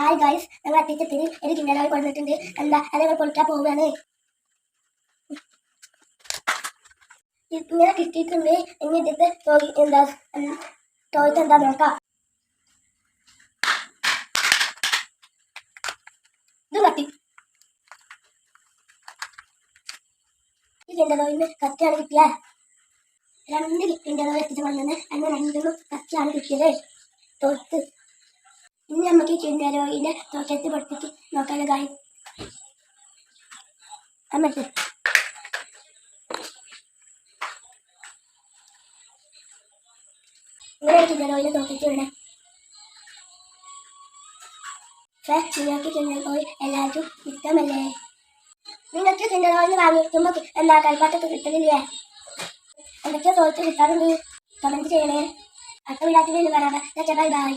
Hi guys, ഞങ്ങൾ അത്യാവശ്യത്തിന് ഒരു കിണ്ടറായി കൊണ്ടിട്ടുണ്ട്. എന്താ അത് ഞങ്ങൾ പൊളിക്കാൻ പോവുകയാണ്. ഇങ്ങനെ കിട്ടിയിട്ടുണ്ട്. ഇനി ഇതിന്റെ ടോയ്സ് എന്താ നോക്കാം. ഇത് കത്തി ഈ കിണ്ടറോയിന് കത്തിയാണ് കിട്ടിയ. രണ്ട് കിണ്ടറോയി എത്തിച്ച് കൊണ്ടുവന്ന് അങ്ങനെ രണ്ടും കത്തിയാണ് കിട്ടിയത് ടോയ്സ്. ഇനി നമുക്ക് ഈ കിണ്ടറോയിന്റെ തോട്ടത്തിൽ പൊട്ടിച്ച് നോക്കാലോ ഗൈസ്. അമ്മക്ക് ഇങ്ങനെ കിണ്ടറോയിന്റെ തോട്ടത്തിൽ വേണം. നിങ്ങൾക്ക് കിണ്ടർ ഓയിൽ എല്ലാവർക്കും ഇഷ്ടമല്ലേ? നിങ്ങൾക്ക് കിണ്ടർ ഓയിൽ വാങ്ങിക്കുമ്പോൾ എന്താ കളിപ്പാട്ടൊക്കെ കിട്ടുന്നില്ലേ? എന്തൊക്കെയോ തോറ്റ് കിട്ടാറുണ്ട്? കമന്റ് ചെയ്യണേ. അടുത്ത വീഡിയോയിൽ വരാം. Bye bye.